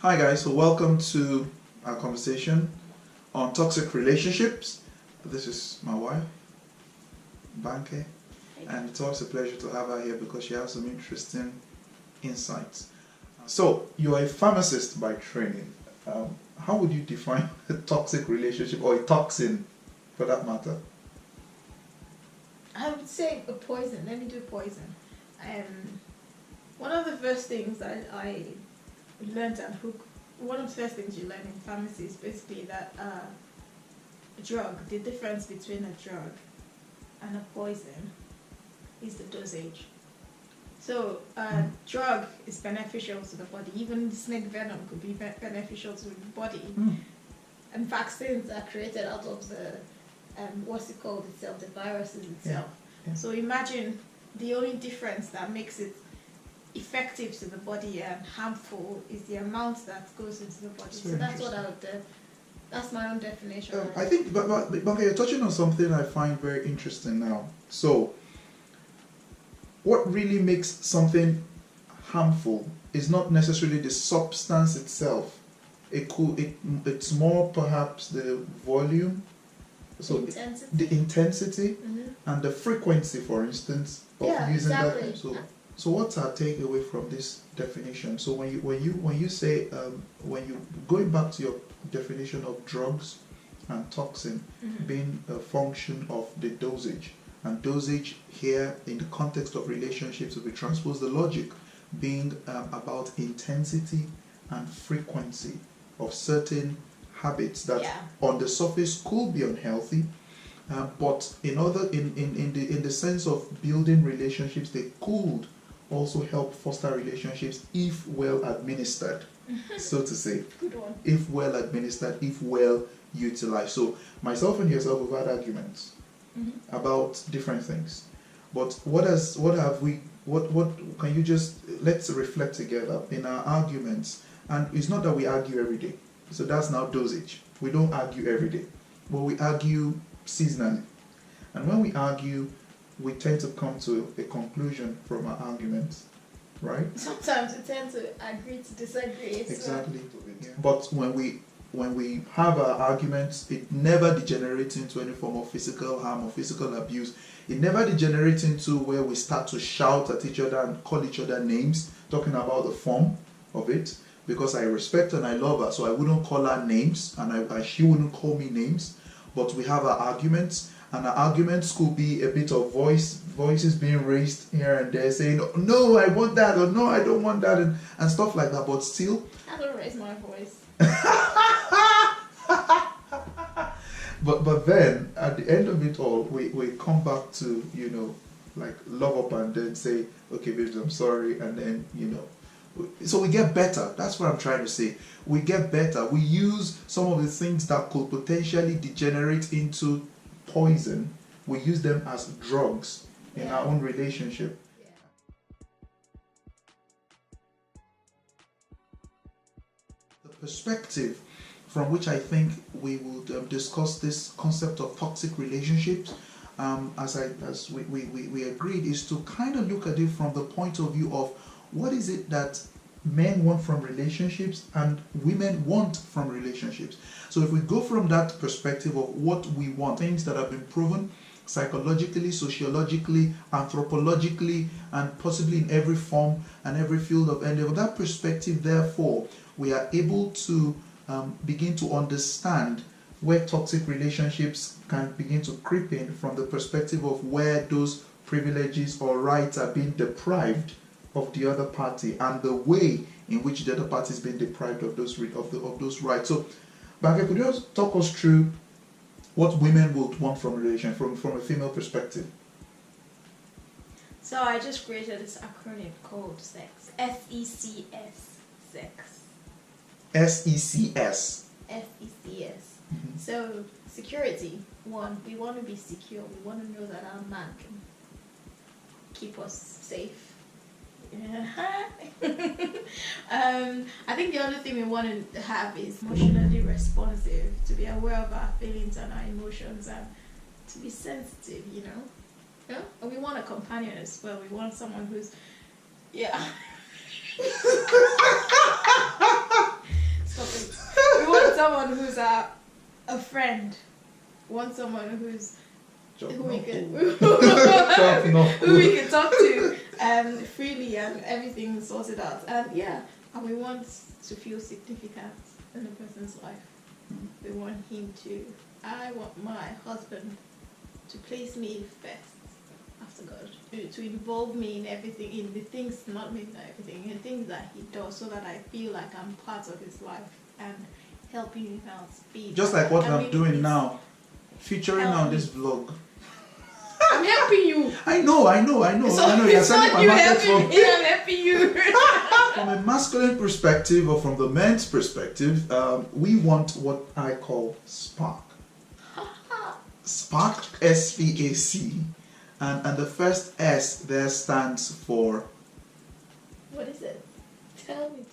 Hi guys, so welcome to our conversation on toxic relationships. This is my wife, Banke, and it's always a pleasure to have her here because she has some interesting insights. So, you are a pharmacist by training. How would you define a toxic relationship or a toxin for that matter? I would say a poison. Let me do poison. One of the first things that I learned at Hook, one of the first things you learn in pharmacy is basically that a drug, the difference between a drug and a poison is the dosage. So a drug is beneficial to the body. Even snake venom could be beneficial to the body. And vaccines are created out of the, what's it called itself, the viruses itself. Yeah. So imagine the only difference that makes it effective to the body and harmful is the amount that goes into the body. So that's what I would do. That's my own definition. I think, but you're touching on something I find very interesting now. So, what really makes something harmful is not necessarily the substance itself. It's more perhaps the volume, so the intensity and the frequency, for instance, of using exactly. that. So what's our takeaway from this definition? So when you say when you going back to your definition of drugs and toxin being a function of the dosage, and dosage here in the context of relationships, if we transpose the logic, being about intensity and frequency of certain habits that on the surface could be unhealthy, but in the sense of building relationships, they could also help foster relationships if well administered, so to say. Good one. If well administered, if well utilized. So myself and yourself have had arguments about different things. But let's reflect together in our arguments. And it's not that we argue every day. So that's now dosage. We don't argue every day, but we argue seasonally. And when we argue, we tend to come to a conclusion from our arguments, right? Sometimes we tend to agree to disagree. Exactly. But when we have our arguments, it never degenerates into any form of physical harm or physical abuse. It never degenerates into where we start to shout at each other and call each other names, talking about the form of it. Because I respect and I love her, so I wouldn't call her names, and she wouldn't call me names. But we have our arguments, and our arguments could be a bit of voices being raised here and there, saying, "No, I want that," or "No, I don't want that," and stuff like that. But still, I don't raise my voice. but then at the end of it all, we come back to like love up and then say, "Okay, babes, I'm sorry," and then So we get better. That's what I'm trying to say. We get better. We use some of the things that could potentially degenerate into poison. We use them as drugs in our own relationship. The perspective from which I think we would discuss this concept of toxic relationships, as we agreed, is to kind of look at it from the point of view of what is it that men want from relationships and women want from relationships. So if we go from that perspective of what we want, things that have been proven psychologically, sociologically, anthropologically, and possibly in every form and every field of endeavor, that perspective, therefore, we are able to begin to understand where toxic relationships can begin to creep in from the perspective of where those privileges or rights are being deprived of the other party, and the way in which the other party is being deprived of those rights. So, Banke, could you just talk us through what women would want from a relation from a female perspective? So I just created this acronym called SEX. SECS. Sex. SECS. SECS. So security. One, we want to be secure. We want to know that our man can keep us safe. I think the other thing we want to have is emotionally responsive, to be aware of our feelings and our emotions, and to be sensitive, And we want a companion as well. We want someone who's Stop it. We want someone who's a friend. We want someone who we can talk to freely and everything sorted out. And we want to feel significant in a person's life. We want I want my husband to place me first after God, to involve me in everything, in the things, not maybe not everything, in the things that he does, so that I feel like I'm part of his life and helping him out. Just like what I'm doing now, featuring on this vlog. I'm helping you. I know. So You're it's not you helping me, I'm helping you. From a masculine perspective or from the men's perspective, we want what I call spark. Spark, S-P-A-C. And the first S there stands for... What is it? Tell me.